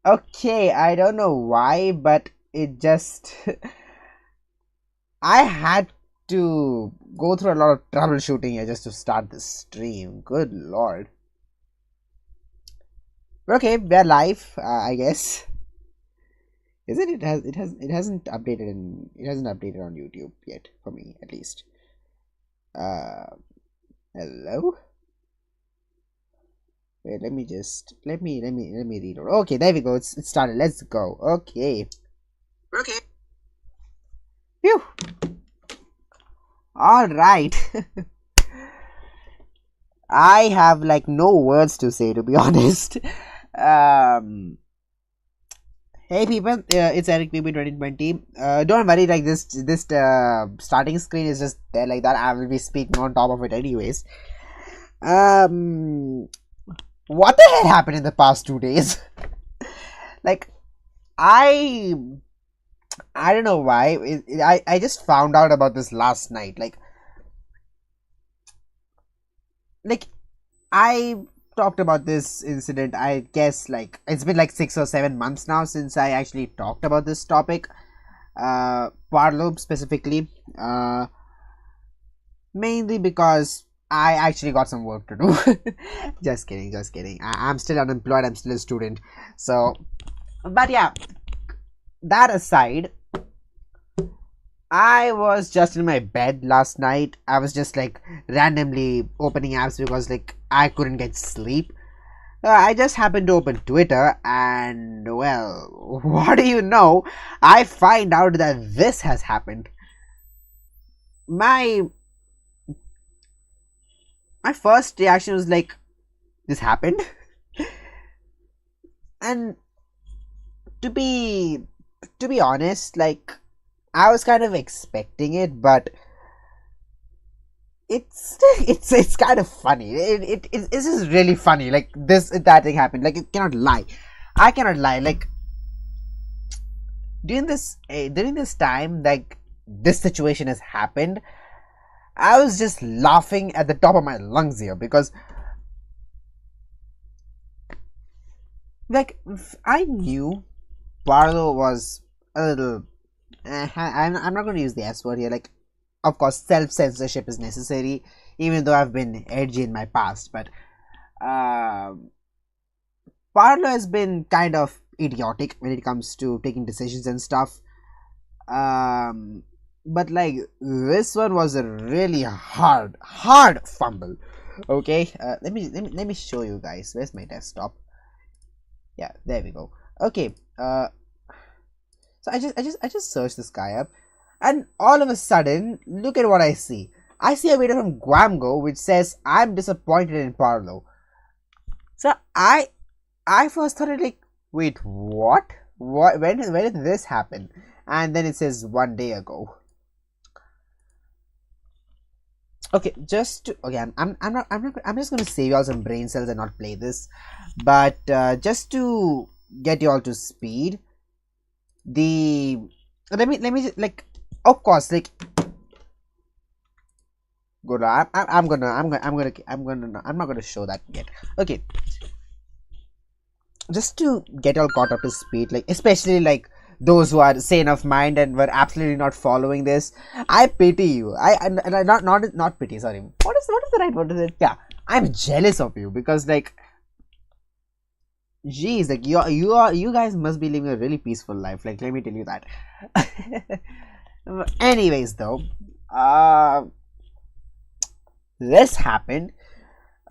Okay, I don't know why, but it just I had to go through a lot of troubleshooting here just to start this stream. Good lord. Okay, we're live, I guess. Is it? It hasn't updated on YouTube yet for me at least. Uh, Hello. Wait, let me read. Okay, there we go. It started. Let's go. Okay. Okay. Phew. All right. I have like no words to say, to be honest. Um. Hey people, it's Eric PB 2020. Don't worry, like this starting screen is just there like that. I will be speaking on top of it anyways. Um, what the hell happened in the past 2 days? Like, I I don't know why. I just found out about this last night. Like I talked about this incident. I guess like it's been like 6 or 7 months now since I actually talked about this topic. Parlo specifically. Mainly because I actually got some work to do. Just kidding, just kidding. I'm still unemployed. I'm still a student. So, but yeah, that aside, I was just in my bed last night. I was just like randomly opening apps because like I couldn't get sleep. I just happened to open Twitter and well, what do you know? I find out that this has happened. My my first reaction was like, this happened? And to be to be honest, like I was kind of expecting it, but it's kind of funny. It's just really funny. Like that thing happened. Like it cannot lie. I cannot lie. Like during this time, like this situation has happened. I was just laughing at the top of my lungs here because like I knew Barlow was a little. I'm not going to use the S word here. Like, of course, self censorship is necessary, even though I've been edgy in my past. But um Parlo has been kind of idiotic when it comes to taking decisions and stuff. Um, but like this one was a really hard fumble. Okay, let me show you guys. Where's my desktop? Yeah, there we go. Okay. So I just searched this guy up, and all of a sudden, look at what I see. I see a video from Guamgo which says I'm disappointed in Parlo. So I first thought like, wait, what? What? When did this happen? And then it says 1 day ago. Okay, okay. I'm just gonna save y'all some brain cells and not play this, but just to get you all to speed, the let me like, of course, like good. I'm not gonna show that yet. Okay, just to get all caught up to speed, like especially like those who are sane of mind and were absolutely not following this. I pity you. I not pity. Sorry. What is the right word? Is it? Yeah, I'm jealous of you because like, geez, like you guys must be living a really peaceful life. Like let me tell you that. Anyways, though, uh, this happened.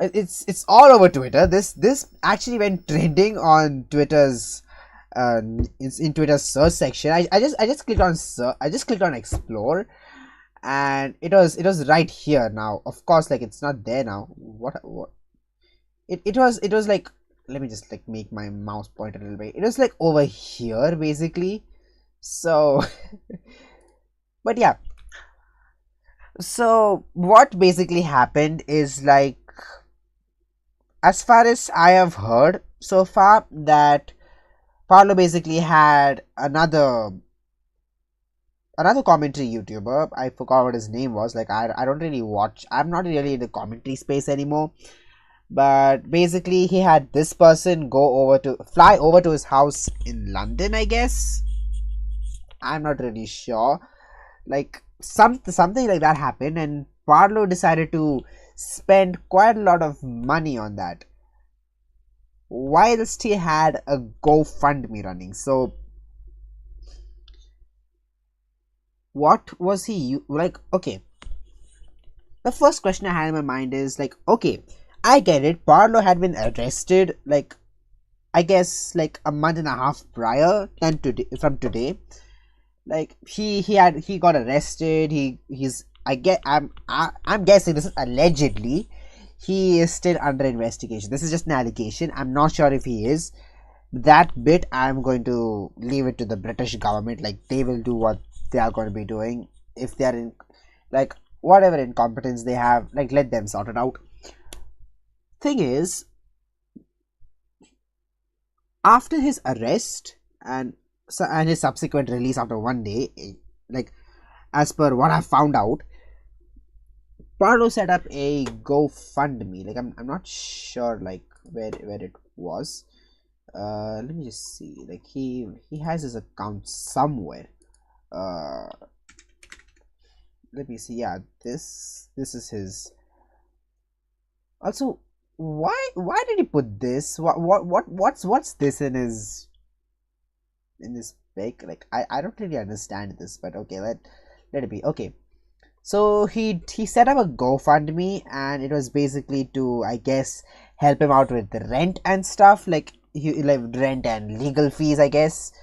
It's all over Twitter. This actually went trending on Twitter's it's in Twitter's search section. I just clicked on I just clicked on explore, and it was right here now. Of course, like it's not there now. What it was like, let me just like make my mouse point a little bit. It was like over here basically. So but yeah, so what basically happened is like, as far as I have heard so far, that Paolo basically had another commentary YouTuber. I forgot what his name was. Like I don't really watch. I'm not really in the commentary space anymore. But basically he had this person fly over to his house in London, I guess. I'm not really sure. Like something like that happened, and Parlo decided to spend quite a lot of money on that whilst he had a GoFundMe running. So what was like? Okay, the first question I had in my mind is like, okay, I get it. Parlo had been arrested, like I guess like a month and a half prior than today from today. Like he got arrested. He's I'm guessing this is allegedly. He is still under investigation. This is just an allegation. I'm not sure if he is. That bit I'm going to leave it to the British government. Like they will do what they are going to be doing. If they are in, like, whatever incompetence they have, like, let them sort it out. Thing is, after his arrest and his subsequent release after one day, like as per what I found out, Parlo set up a GoFundMe. Like I'm not sure like where it was. Let me just see. Like he has his account somewhere. Uh, Let me see. Yeah, this is his. Also, why did he put this? What's this in his pic? Like I don't really understand this, but okay, let it be. Okay. So he set up a GoFundMe, and it was basically to, I guess, help him out with the rent and stuff, like rent and legal fees, I guess.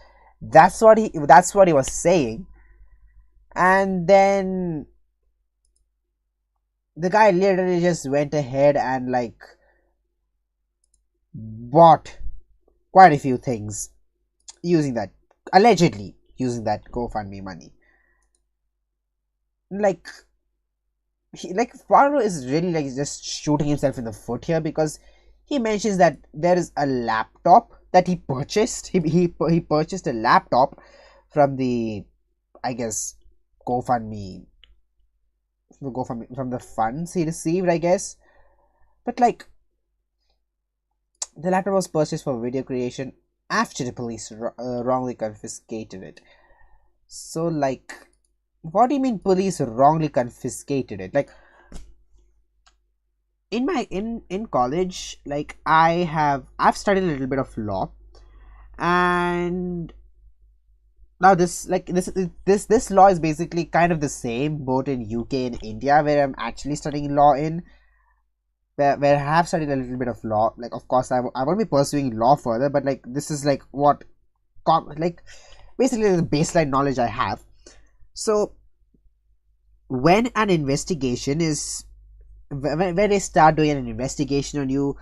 That's what he was saying. And then the guy literally just went ahead and like bought quite a few things using that, allegedly using that GoFundMe money. Like Faro is really like just shooting himself in the foot here, because he mentions that there is a laptop that he purchased. He purchased a laptop from the, I guess, GoFundMe from the funds he received, I guess. But like the laptop was purchased for video creation after the police wrongly confiscated it. So like, what do you mean police wrongly confiscated it? Like in college, like I've studied a little bit of law, and now this law is basically kind of the same both in UK and India, where I'm actually studying law in, where I have studied a little bit of law. Like of course I won't be pursuing law further, but like this is like like basically the baseline knowledge I have. So when an investigation is when they start doing an investigation on you,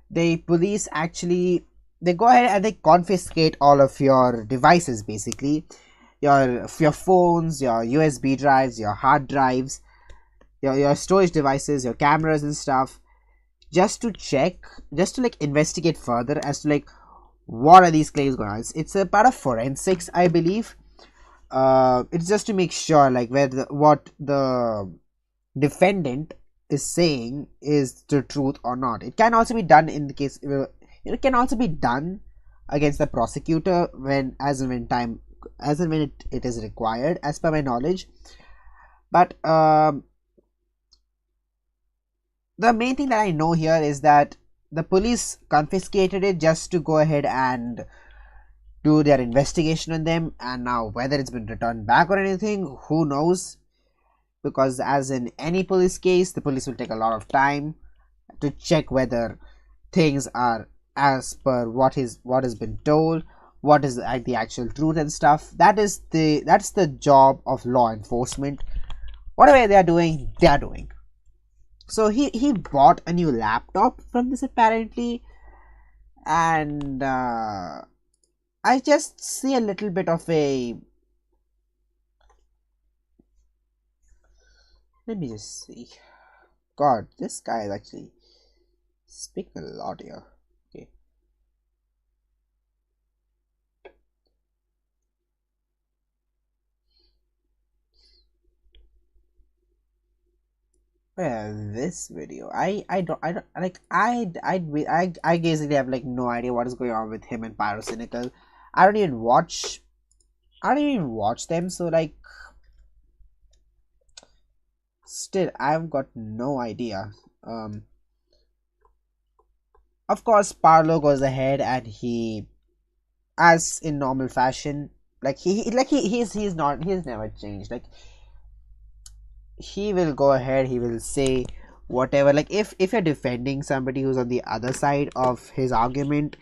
the police actually, they go ahead and they confiscate all of your devices, basically your phones, your USB drives, your hard drives, your storage devices, your cameras and stuff, just to check, just to like investigate further as to like what are these claims going on. It's a part of forensics, I believe. It's just to make sure like what the defendant is saying is the truth or not. It can also be done in the case, it can also be done against the prosecutor when it is required, as per my knowledge. But the main thing that I know here is that the police confiscated it just to go ahead and do their investigation on them, and now whether it's been returned back or anything, who knows? Because as in any police case, the police will take a lot of time to check whether things are as per what has been told, what is the actual truth and stuff. That's the job of law enforcement. Whatever they are doing. So he bought a new laptop from this apparently, and I just see a little bit of a, let me just see. God, this guy is actually speaking a lot here. Okay. Yeah, this video. I don't like I basically have like no idea what is going on with him and Pyrocynical. I don't even watch I don't even watch them, so like still I've got no idea. Um of course Parlo goes ahead and he, as in normal fashion, like he's never changed. Like he will go ahead, he will say whatever. Like if you're defending somebody who's on the other side of his argument,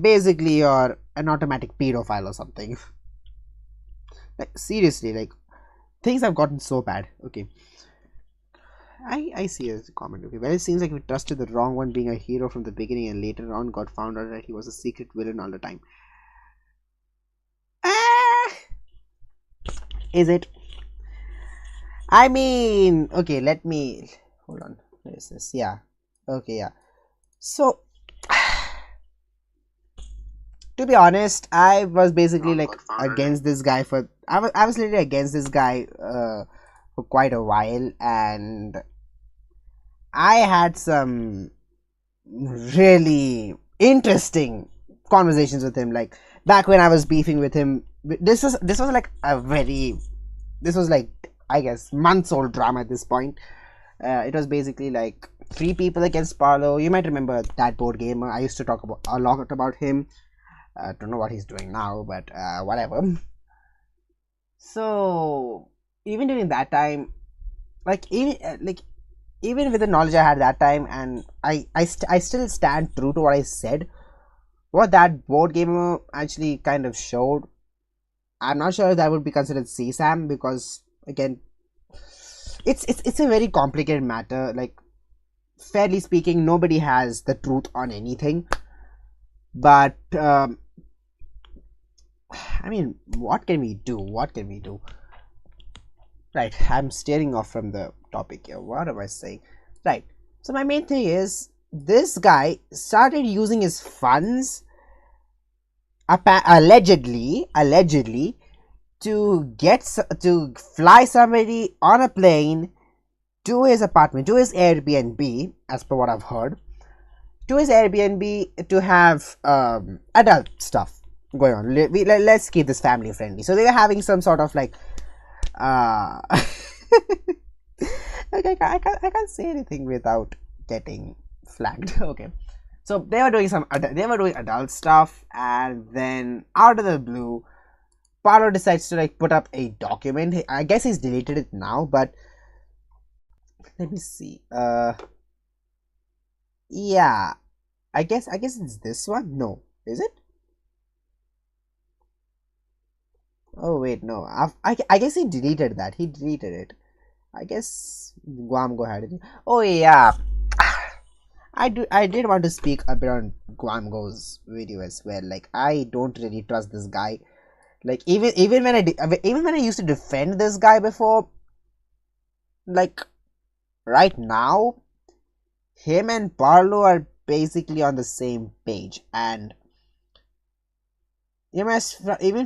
basically you're an automatic pedophile or something. Like seriously, like things have gotten so bad. Okay, I see a comment. Okay, well, it seems like we trusted the wrong one, being a hero from the beginning, and later on got found out that he was a secret villain all the time. Ah, is it? I mean, okay, let me hold on. Where is this? Yeah. Okay, yeah. So, to be honest, I was basically like against this guy for I was literally against this guy for quite a while, and I had some really interesting conversations with him. Like back when I was beefing with him, this was like a very this was like I guess months old drama at this point. It was basically like three people against Parlo. You might remember that board game. I used to talk about a lot about him. I don't know what he's doing now, but whatever. So even during that time, even with the knowledge I had that time, and I still stand true to what I said. What that board game actually kind of showed. I'm not sure if that would be considered CSAM, because again, it's a very complicated matter. Like fairly speaking, nobody has the truth on anything. But I mean, what can we do? What can we do? Right, I'm steering off from the topic here. What am I saying? Right. So my main thing is this guy started using his funds allegedly to fly somebody on a plane to his apartment, to his Airbnb, as per what I've heard, to his Airbnb to have adult stuff going on. Let's keep this family friendly. So they were having some sort of like okay, I can't say anything without getting flagged. Okay, so they were doing adult stuff, and then out of the blue, Paro decides to like put up a document. I guess he's deleted it now, but let me see. Yeah, I guess it's this one. No, is it? Oh wait, no. I guess he deleted that. He deleted it. I guess Guam go ahead. Oh yeah, I did want to speak a bit on Guamgo's video as well. Like I don't really trust this guy. Like even when I used to defend this guy before, like right now, him and Parlo are basically on the same page, and even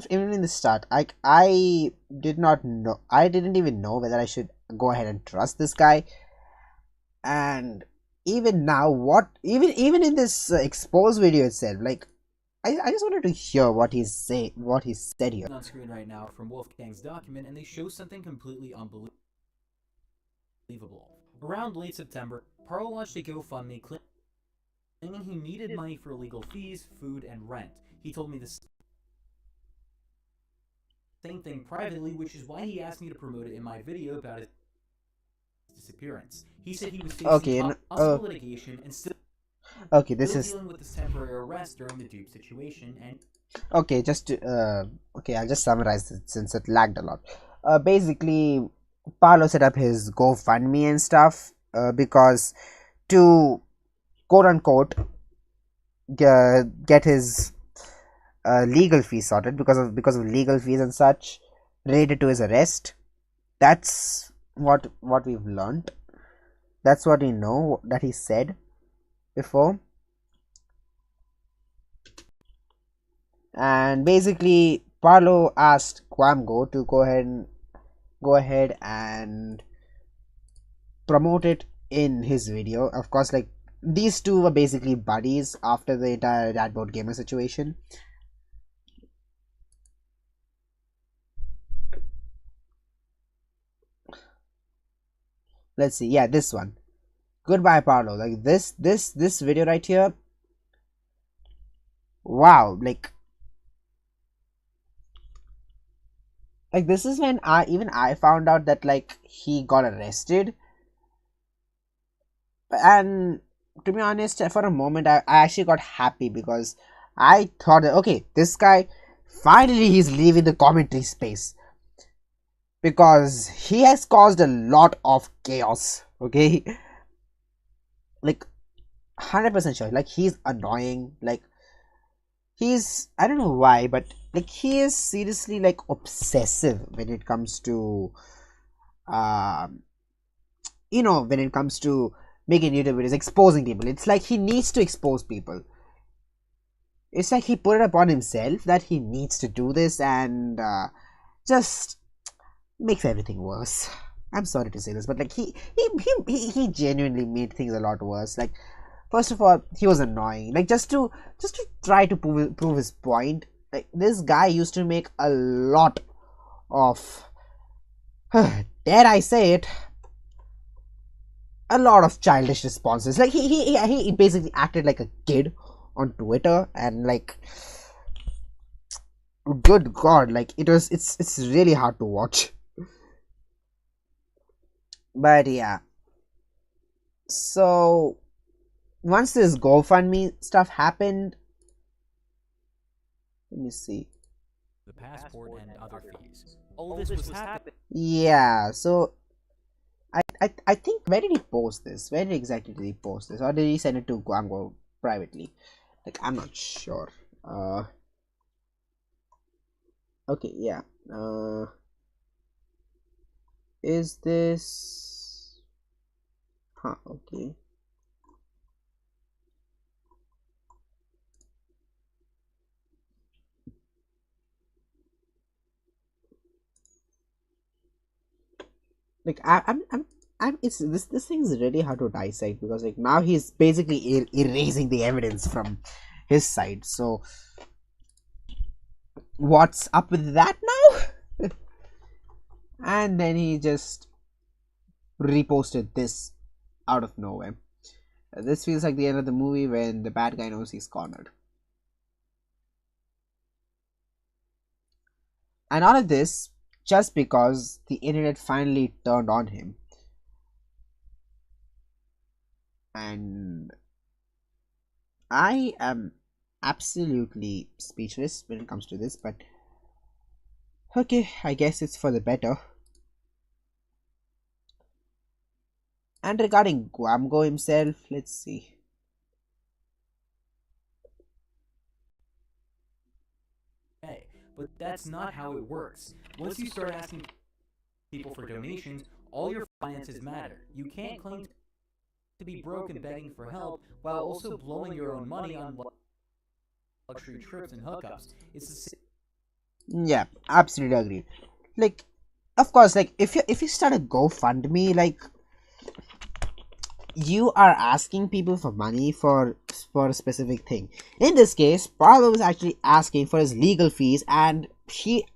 in the start, I did not know. I didn't even know whether I should go ahead and trust this guy, and even now, even in this exposed video itself, like I just wanted to hear what he said here. On screen right now from Wolfgang's document, and they show something completely unbelievable. Around late September, Parlo launched a GoFundMe claiming he needed money for legal fees, food, and rent. He told me the same thing privately, which is why he asked me to promote it in my video about his disappearance. He said he was facing possible litigation and still dealing with this temporary arrest during the dupe situation. And okay, I'll just summarize it since it lagged a lot. Basically, Paolo set up his GoFundMe and stuff because to quote unquote get his legal fees sorted because of legal fees and such related to his arrest. That's what we've learned. That's what we know that he said before. And basically Parlo asked Quamgo to go ahead and promote it in his video. Of course, like these two were basically buddies after the entire Radboard Gamer situation. Let's see. Yeah, this one. Goodbye, Parlo. Like this video right here. Wow, like this is when I found out that like he got arrested. And to be honest, for a moment I actually got happy because I thought that okay, this guy finally he's leaving the commentary space because he has caused a lot of chaos. Okay, like 100% sure, like he's annoying, like he's, I don't know why, but like he is seriously like obsessive when it comes to um when it comes to making YouTube videos, exposing people. It's like he needs to expose people. It's like he put it upon himself that he needs to do this, and just makes everything worse. I'm sorry to say this, but like he genuinely made things a lot worse. Like, first of all, he was annoying. Like just to try to prove his point. Like this guy used to make a lot of dare I say it, a lot of childish responses. Like he basically acted like a kid on Twitter, and like good god, like it's really hard to watch. But yeah, so once this GoFundMe stuff happened, let me see. The passport and other fees. All this was happening. Yeah, so I think, where did he post this? Where exactly did he post this? Or did he send it to Guango privately? Like, I'm not sure. Okay, yeah. Is this... Huh, okay. Like, it's this thing is really hard to dissect because like now he's basically erasing the evidence from his side. So what's up with that now? And then he just reposted this out of nowhere. This feels like the end of the movie when the bad guy knows he's cornered. And all of this just because the internet finally turned on him. And I am absolutely speechless when it comes to this, but okay, I guess it's for the better. And regarding Guamgo himself, let's see. Okay, but that's not how it works. Once you start asking people for donations, all your finances matter. You can't claim to be broke and begging for help while also blowing your own money on luxury trips and hookups. It's the same. Yeah, absolutely agree. Like, of course, like if you start a GoFundMe, like you are asking people for money for a specific thing. In this case, Parlo was actually asking for his legal fees, and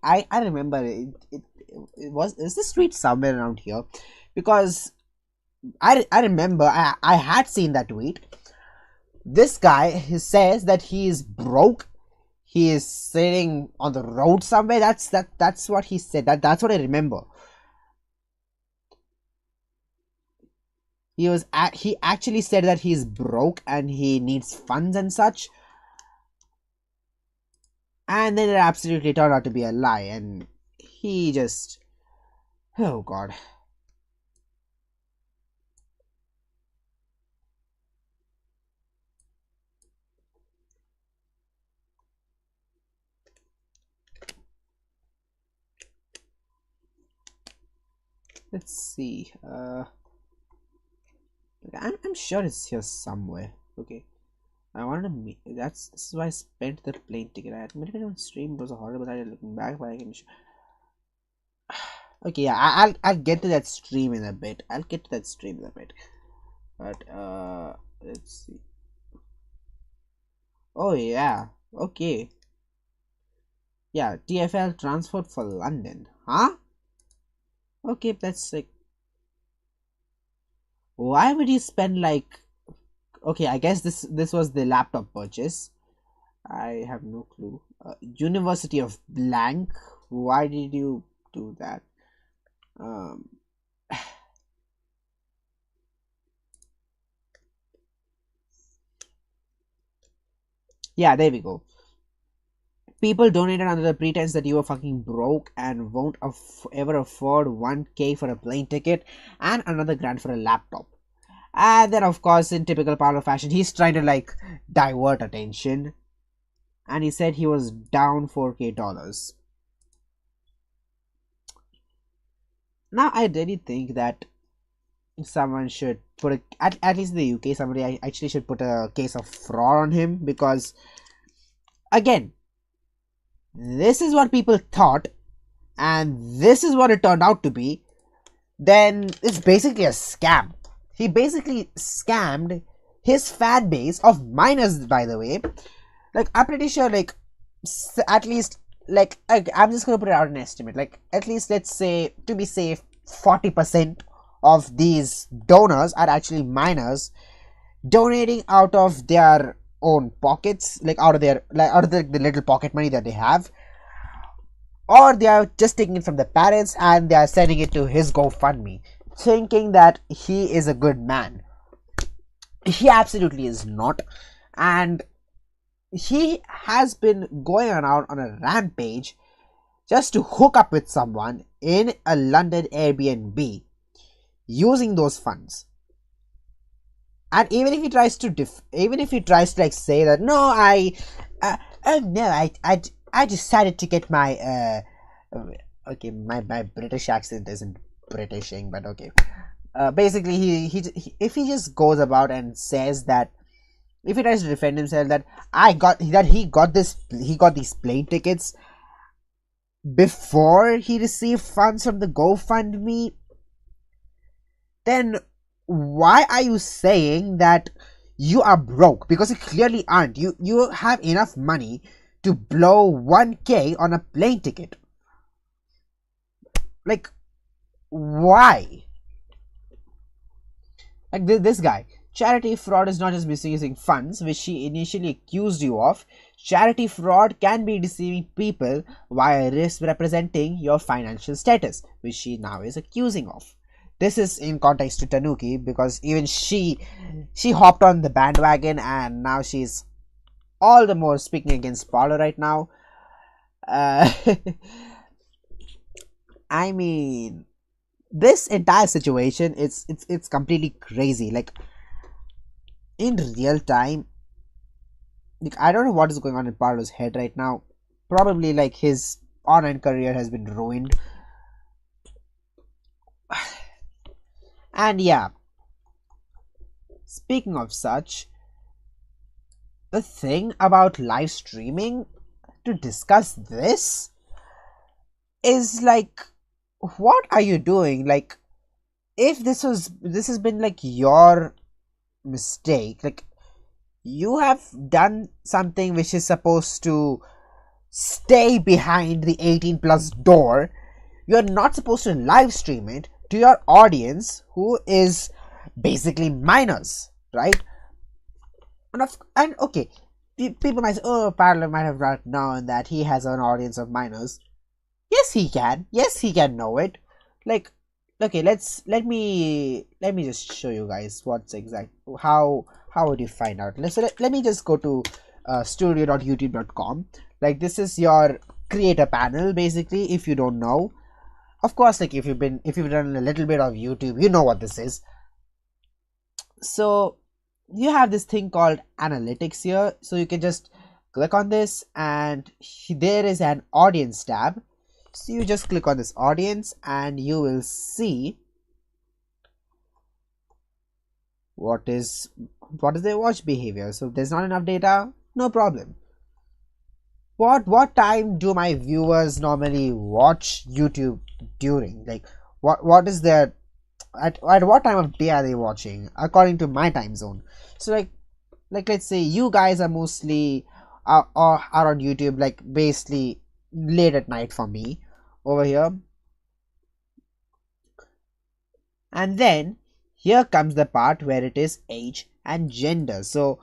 I remember it was, is this tweet somewhere around here, because I remember I had seen that tweet. This guy, he says that he is broke. He is sitting on the road somewhere. That's what he said. That's what I remember. He actually said that he's broke and he needs funds and such. And then it absolutely turned out to be a lie, and he just, oh god. Let's see. I'm sure it's here somewhere. Okay. I wanted to meet. This is why I spent the plane ticket. I admitted it on stream. It was a horrible idea looking back, but I can. Okay, yeah, I'll get to that stream in a bit. I'll get to that stream in a bit. But let's see. Oh yeah. Okay. Yeah, TFL transferred for London. Huh? Okay, that's like, why would you spend like, okay, I guess this was the laptop purchase. I have no clue. University of Blank. Why did you do that? Um, yeah, there we go. People donated under the pretense that you were fucking broke and won't ever afford 1K for a plane ticket and another grand for a laptop. And then, of course, in typical Parlo fashion, he's trying to like divert attention. And he said he was down 4K dollars. Now, I really think that someone should put at least in the UK, somebody actually should put a case of fraud on him, because again, this is what people thought and this is what it turned out to be. Then it's basically a scam. He basically scammed his fan base of minors, by the way. Like, I'm pretty sure, like, at least, like, I'm just gonna put it out an estimate. Like, at least, let's say, to be safe, 40% of these donors are actually minors donating out of their own pockets, like out of the little pocket money that they have, or they are just taking it from the parents and they are sending it to his GoFundMe, thinking that he is a good man. He absolutely is not, and he has been going around on a rampage just to hook up with someone in a London Airbnb using those funds. And even if he tries to like say that no, I decided to get my okay, my British accent isn't Britishing, but okay. Basically, he if he just goes about and says that, if he tries to defend himself that he got these plane tickets before he received funds from the GoFundMe, then why are you saying that you are broke? Because you clearly aren't. You have enough money to blow 1K on a plane ticket. Like, why? Like this guy. Charity fraud is not just misusing funds, which she initially accused you of. Charity fraud can be deceiving people while misrepresenting your financial status, which she now is accusing of. This is in context to Tanuki, because even she hopped on the bandwagon and now she's all the more speaking against Paula right now. Uh, I mean, this entire situation, it's completely crazy. Like, in real time, like, I don't know what is going on in Parlo's head right now. Probably like his online career has been ruined. And yeah, speaking of such, the thing about live streaming to discuss this is like, what are you doing? Like, if this has been like your mistake, like, you have done something which is supposed to stay behind the 18 plus door. You're not supposed to live stream it to your audience, who is basically minors, right? And okay, people might say, oh, Parallel might have not known that he has an audience of minors. Yes, he can. Yes, he can know it. Like, okay, let me just show you guys what's exact how would you find out. Let me just go to studio.youtube.com. Like, this is your creator panel, basically. If you don't know, of course, like, if you've done a little bit of YouTube, you know what this is. So you have this thing called analytics here, so you can just click on this and there is an audience tab. So you just click on this audience and you will see what is their watch behavior. So if there's not enough data, no problem. what time do my viewers normally watch YouTube during? Like what is their at what time of day are they watching according to my time zone? So like let's say you guys are mostly are on YouTube like basically late at night for me over here. And then here comes the part where it is age and gender. So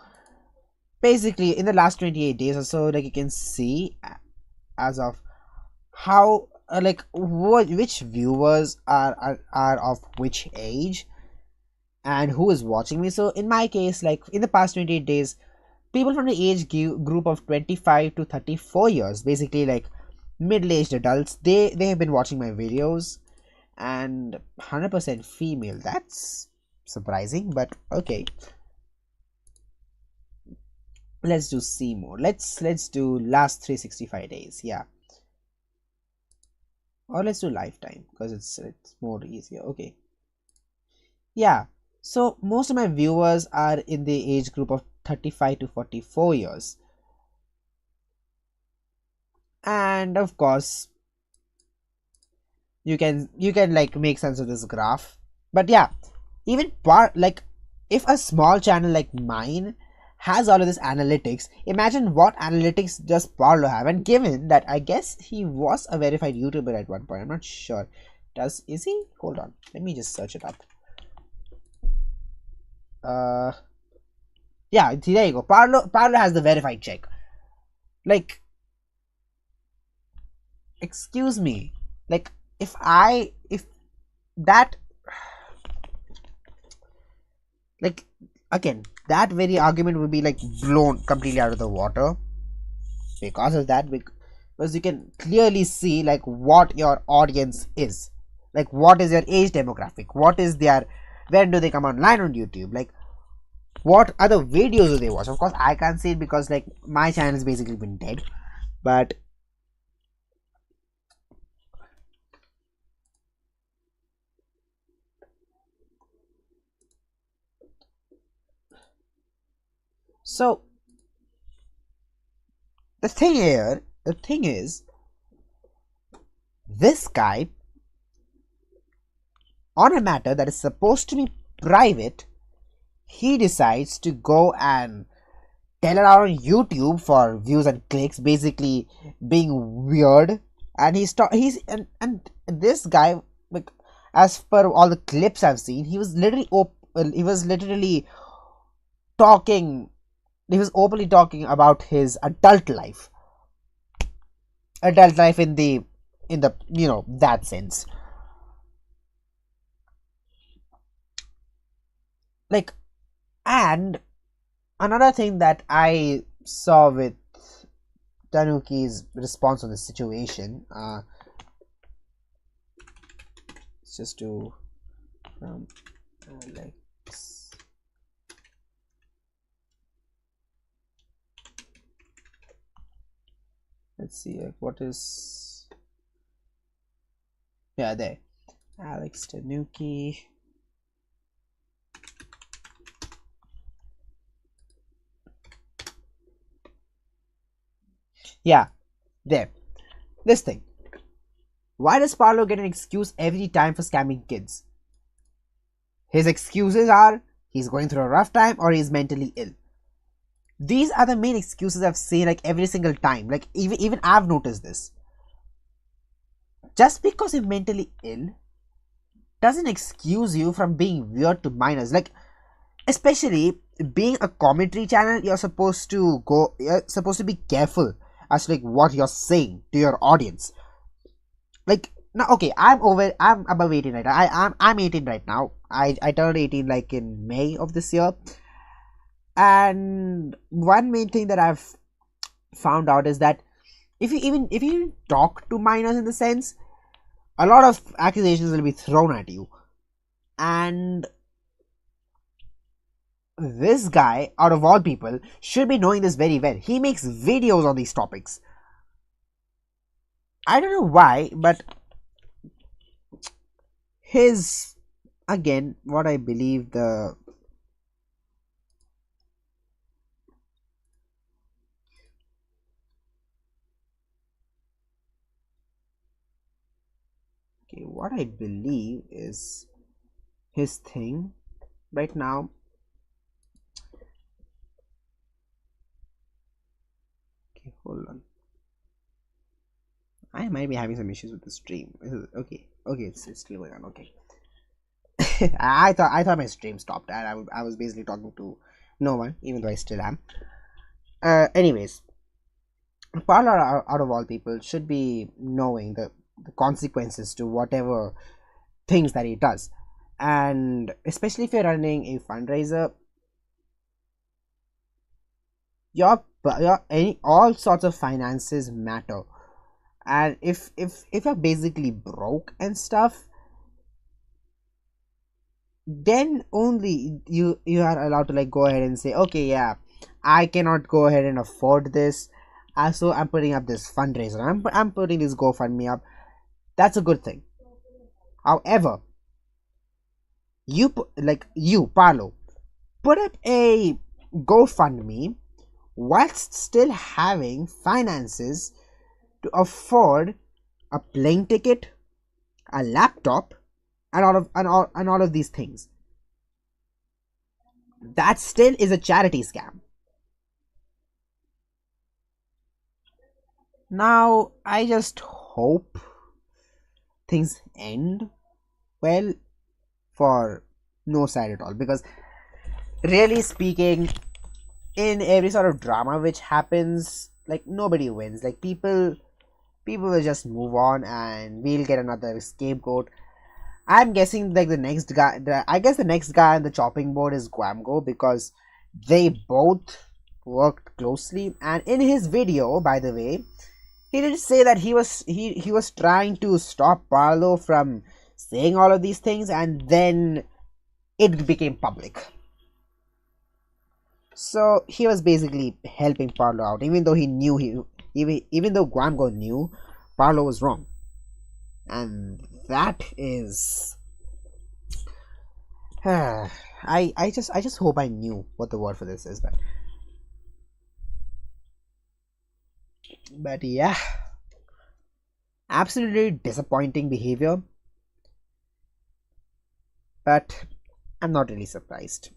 basically in the last 28 days or so, like you can see as of how like which viewers are of which age and who is watching me. So in my case, like in the past 28 days, people from the group of 25 to 34 years, basically like middle-aged adults, they have been watching my videos, and 100% female. That's surprising, but okay. Let's do C mode. Let's do last 365 days. Yeah, or let's do lifetime because it's more easier. Okay. Yeah. So most of my viewers are in the age group of 35 to 44 years. And of course, you can like make sense of this graph. But yeah, even part like if a small channel like mine has all of this analytics, imagine what analytics does Parlo have. And given that I guess he was a verified YouTuber at one point, I'm not sure. Is he? Hold on, let me just search it up. Yeah, there you go. Parlo has the verified check. Like, excuse me. Like, if that, like, again, that very argument would be like blown completely out of the water because of that. Because you can clearly see like what your audience is, like what is your age demographic, what is their, when do they come online on YouTube, like what other videos do they watch. Of course I can't see it because like my channel has basically been dead, but so the thing is this guy, on a matter that is supposed to be private, he decides to go and tell it out on YouTube for views and clicks, basically being weird. And and this guy, like, as per all the clips I've seen, he was literally talking, he was openly talking about his adult life in the that sense. Like, and another thing that I saw with Tanuki's response on the situation, let's just do from Alex. Let's see, like, what is, yeah, there, Alex Tanuki. Yeah, there. This thing. Why does Parlo get an excuse every time for scamming kids? His excuses are he's going through a rough time or he's mentally ill. These are the main excuses I've seen like every single time. Like even I've noticed this. Just because you're mentally ill doesn't excuse you from being weird to minors. Like, especially being a commentary channel, you're supposed to be careful as to like what you're saying to your audience. Like, now, okay, I'm above 18 right now. I'm 18 right now. I turned 18 like in May of this year. And one main thing that I've found out is that if you talk to minors in the sense, a lot of accusations will be thrown at you. And this guy, out of all people, should be knowing this very well. He makes videos on these topics. I don't know why, but his, again, what I believe the Okay, what I believe is his thing right now. Okay, hold on. I might be having some issues with the stream. Okay, it's still going on. Okay. I thought my stream stopped and I was basically talking to no one, even though I still am. Anyways, Parlo out of all people should be knowing the consequences to whatever things that he does, and especially if you're running a fundraiser, your any all sorts of finances matter. And if you're basically broke and stuff, then only you are allowed to like go ahead and say, okay, yeah, I cannot go ahead and afford this, so I'm putting up this fundraiser, I'm putting this GoFundMe up. That's a good thing. However, you Parlo, put up a GoFundMe whilst still having finances to afford a plane ticket, a laptop, and all of these things. That still is a charity scam. Now I just hope things end well for no side at all, because really speaking, in every sort of drama which happens, like nobody wins. Like people will just move on and we'll get another scapegoat. I'm guessing like the next guy, I guess the next guy on the chopping board is Guamgo, because they both worked closely. And in his video, by the way, he did say that he was trying to stop Parlo from saying all of these things, and then it became public. So he was basically helping Parlo out, even though he knew even though Guamgo knew Parlo was wrong. And that is I just hope I knew what the word for this is, but yeah, absolutely disappointing behavior, but I'm not really surprised.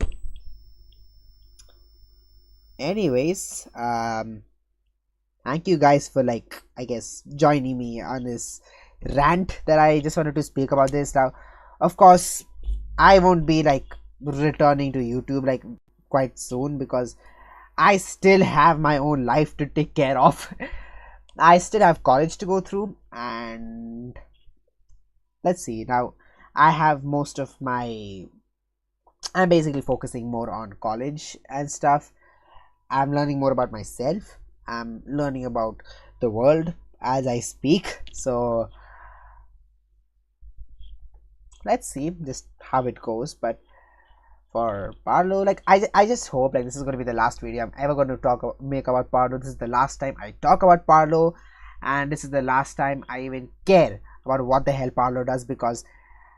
Anyways, thank you guys for, like, I guess, joining me on this rant that I just wanted to speak about this. Now, of course, I won't be like returning to YouTube like quite soon, because I still have my own life to take care of. I still have college to go through, and let's see. Now I have most of my I'm basically focusing more on college and stuff. I'm learning more about myself. I'm learning about the world as I speak. So let's see just how it goes. But for Parlo, like I just hope like this is going to be the last video I'm ever going to make about Parlo. This is the last time I talk about Parlo, and this is the last time I even care about what the hell Parlo does, because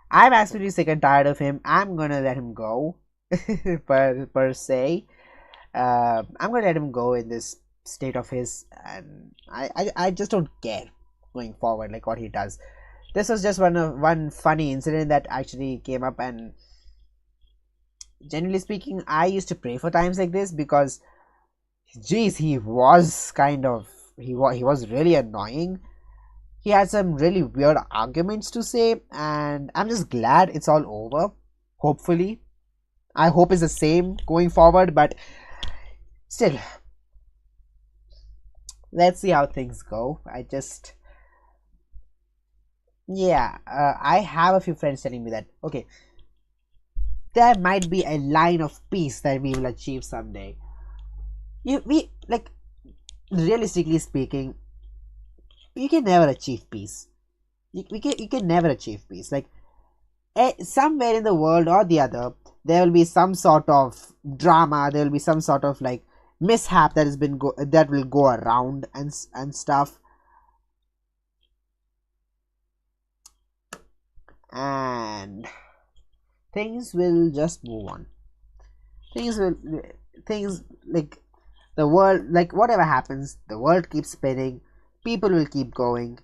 I'm absolutely sick and tired of him. I'm gonna let him go per se. I'm gonna let him go in this state of his, and I just don't care going forward like what he does. This was just one funny incident that actually came up, and generally speaking, I used to pray for times like this, because geez, he was he was really annoying. He had some really weird arguments to say, and I'm just glad it's all over. Hopefully, I hope it's the same going forward, but still, let's see how things go. I have a few friends telling me that, okay, there might be a line of peace that we will achieve someday. We like, realistically speaking, you can never achieve peace. You can never achieve peace. Like, somewhere in the world or the other, there will be some sort of drama. There will be some sort of like mishap that will go around and stuff. And things will just move on. Things like the world, like whatever happens, the world keeps spinning. People will keep going,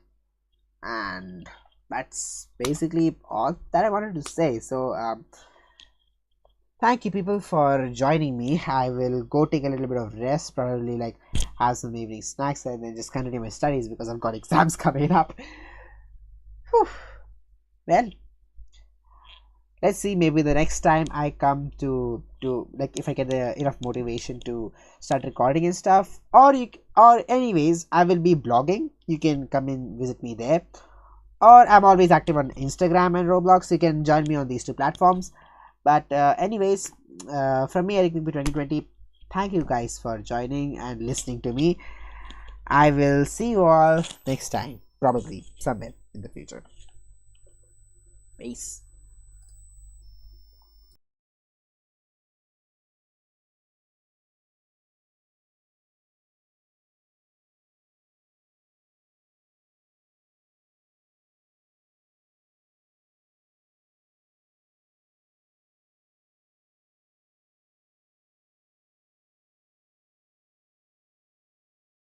and that's basically all that I wanted to say. So thank you people for joining me. I will go take a little bit of rest, probably like have some evening snacks and then just continue my studies because I've got exams coming up. Whew. Well, let's see, maybe the next time I come to like, if I get enough motivation to start recording and stuff, or anyways, I will be blogging. You can come and visit me there, or I'm always active on Instagram and Roblox. You can join me on these two platforms. But anyways, from me, Eric 2020, thank you guys for joining and listening to me. I will see you all next time, probably somewhere in the future. Peace.